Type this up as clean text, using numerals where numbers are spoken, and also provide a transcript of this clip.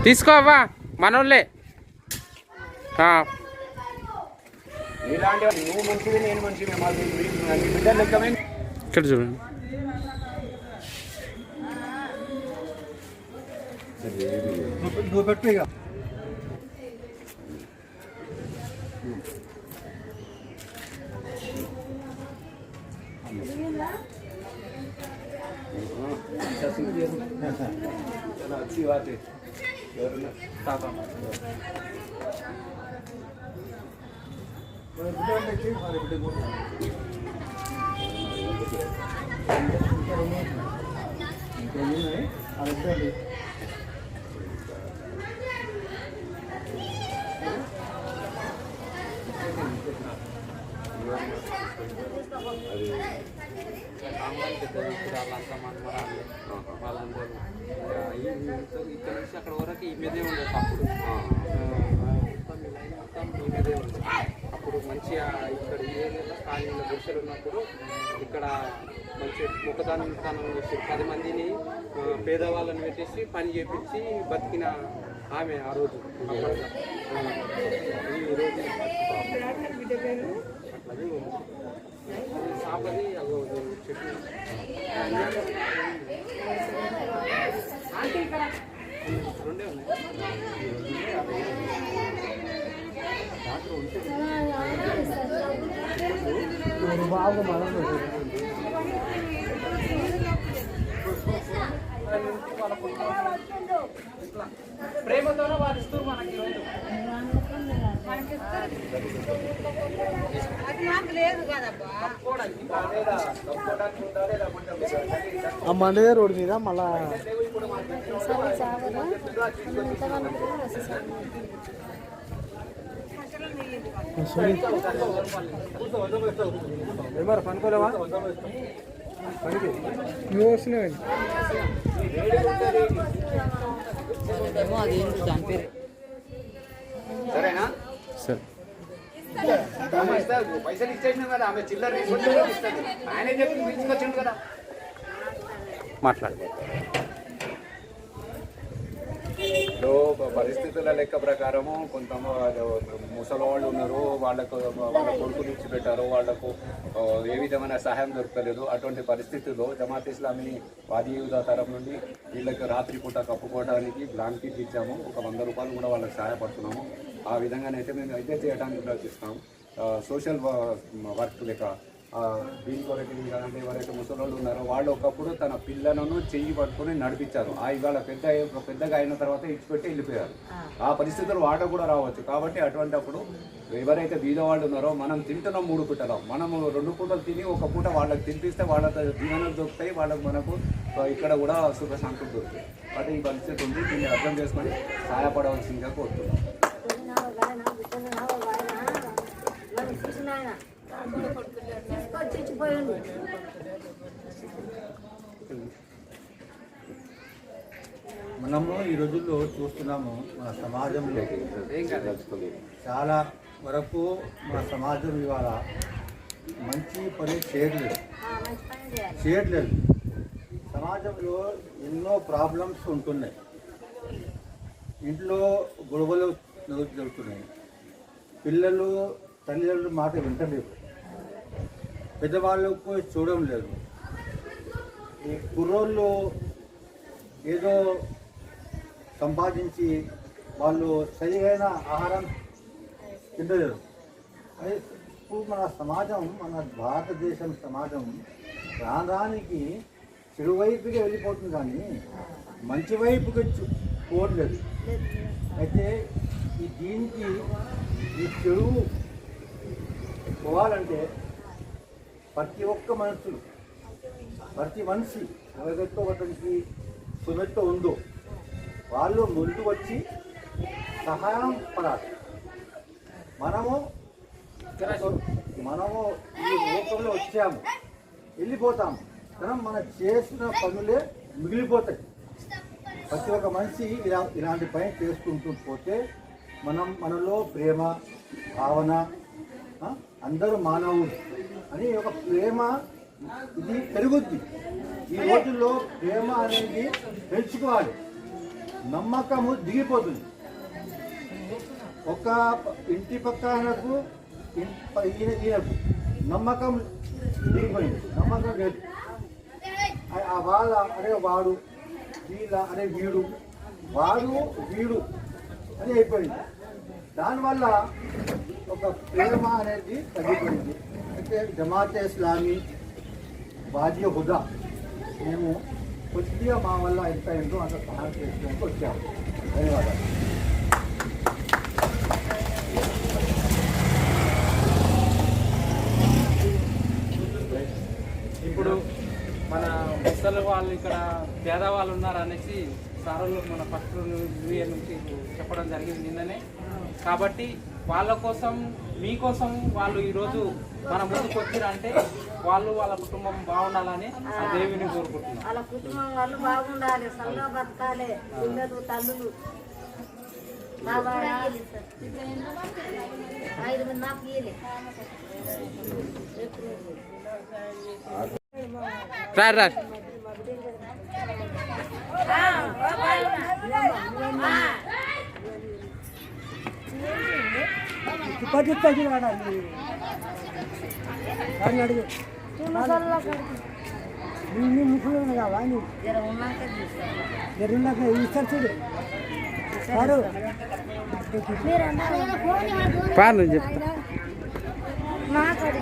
తీసుకోవా మనోళ్ళే. నువ్వు మంచిది నేను మంచిది బిడ్డ లెక్కమే. ఇక్కడ చూడండి. నువ్వు పెట్టు ఇక. अच्छी बात है. వాళ్ళందరూ ఇక్కడ నుంచి అక్కడ వరకు ఈ మీదే ఉండేది అప్పుడు. మొత్తం ఈ మీదే ఉండేది అప్పుడు. మంచిగా ఇక్కడ ఏరియాలో కాలనీలో గుడిసెలు ఉన్నప్పుడు ఇక్కడ మంచి ముఖదానం చేసి 10 మందిని పేదవాళ్ళని పెట్టేసి పని చేపించి బతికిన ఆమె ఆ రోజు. ఈ రోజు అట్లాగే సాపది చెట్టు రెండే ఉన్నాయి. బాగా మనం ప్రేమతోనే వారు ఇస్తారు మనకి. ఆ మండదే రోడ్డు మీద మళ్ళా ఏమారు పనుకోలేవా పనికి నువ్వు వస్తున్నావు. సరేనా? సరే పైసలు ఇచ్చేసినా కదా ఆమె చిల్లర ఇస్తుంది. ఆయనే చెప్పి పిలుచుకొచ్చిండు కదా. మాట్లాడు. పరిస్థితుల లెక్క ప్రకారము కొంత ముసలి వాళ్ళు ఉన్నారు, వాళ్ళ కొడుకులు ఇచ్చిపెట్టారు, వాళ్లకు ఏ విధమైన సహాయం దొరకలేదు. అటువంటి పరిస్థితుల్లో జమాత్ ఇస్లామీ వాదియుద తరఫు నుండి వీళ్ళకి రాత్రిపూట కప్పుకోవడానికి బ్లాంకెట్ ఇచ్చాము. ఒక 100 రూపాయలు కూడా వాళ్ళకి సహాయపడుతున్నాము. ఆ విధంగానైతే మేము అయితే చేయడానికి ప్రయత్నిస్తున్నాము. సోషల్ వర్క్ లేక దీని కొరకు అంటే ఎవరైతే ముసలోళ్ళు ఉన్నారో వాళ్ళు ఒకప్పుడు తన పిల్లలను చెయ్యి పట్టుకొని నడిపించారు. ఇవాళ పెద్దగా అయిన తర్వాత ఇచ్చిపెట్టి వెళ్ళిపోయారు. ఆ పరిస్థితులు వాడ కూడా రావచ్చు. కాబట్టి అటువంటిప్పుడు ఎవరైతే బీద వాళ్ళు ఉన్నారో మనం తింటున్నాం 3 పూటలు, మనము 2 పూటలు తిని ఒక పూట వాళ్ళకి తినిపిస్తే వాళ్ళకి జీవనాలు దొరుకుతాయి, వాళ్ళకు మనకు ఇక్కడ కూడా సుఖశాంతులు దొరుకుతాయి. కాబట్టి ఈ పరిస్థితి ఉంది. దీన్ని అర్థం చేసుకొని సహాయపడవలసిందిగా కోరుతున్నాం. మనము ఈ రోజుల్లో చూస్తున్నాము మన సమాజంలో చాలా వరకు మన సమాజం ఇవాళ మంచి పని చేయట్లేదు. సమాజంలో ఎన్నో ప్రాబ్లమ్స్ ఉంటున్నాయి. ఇంట్లో గొడవలు జరుగుతున్నాయి. పిల్లలు తల్లిదండ్రుల మాట వింటలేరు, పెద్దవాళ్ళకు చూడడం లేదు. ఈ కుర్రోళ్ళు ఏదో సంపాదించి వాళ్ళు సరిగైన ఆహారం తినలేరు. అది ఇప్పుడు మన సమాజం, మన భారతదేశం సమాజం రానికి చెడు వైపుగా వెళ్ళిపోతుంది, కానీ మంచి వైపుకి పోవట్లేదు. అయితే దీనికి ఈ చెడు పోవాలంటే ప్రతి ఒక్క మనిషి ఎవరితో అతనికి సుమెత్తో ఉందో వాళ్ళు ముందు వచ్చి సహాయం పడాలి. మనము ఈ లోకంలో వచ్చాము, వెళ్ళిపోతాము, కానీ మనం చేసిన పనులే మిగిలిపోతాయి. ప్రతి ఒక్క మనిషి ఇలాంటి పని చేసుకుంటూ పోతే మనలో ప్రేమ భావన, అందరూ మానవులు అని ఒక ప్రేమ ఇది పెరుగుద్ది. ఈ రోజుల్లో ప్రేమ అనేది పెంచుకోవాలి. నమ్మకము దిగిపోతుంది. ఒక ఇంటి పక్క ఆయనకు ఈయనకు నమ్మకం దిగిపోయింది, నమ్మకం లేదు. వాళ్ళ అరే వాడు, వీళ్ళ అరే వీడు, వాడు వీడు అని అయిపోయింది. దానివల్ల ఒక ప్రేమ అనేది తగ్గిపోయింది. అయితే జమాతే ఇస్లామీ వాదీ హుదా మేము కొద్దిగా మా వల్ల ఎంత ఏంటో అంత సహాయం చేసుకోవడానికి వచ్చాము. ధన్యవాదాలు. ఇప్పుడు మన ముసలి వాళ్ళు ఇక్కడ పేదవాళ్ళు ఉన్నారు అనేసి సారోళ్ళు మన ఫస్ట్ న్యూ ఇయర్ నుంచి చెప్పడం జరిగింది నిన్ననే. కాబట్టి వాళ్ళ కోసం మీకోసం వాళ్ళు ఈరోజు మన ముందుకు వచ్చిరంటే వాళ్ళు వాళ్ళ కుటుంబం బాగుండాలని ఆ దేవిని కోరుకుంటున్నాం. వాళ్ళ కుటుంబం వాళ్ళు బాగుండాలి, సల్లా బతకాలి, పిల్లలు తల్లులు. 5 మంది నాకు ఇయ్యలే. రా ముసలి కావా ఉన్నాక ఇస్తారు చూడు. పాను చెప్తా మాట్లాడి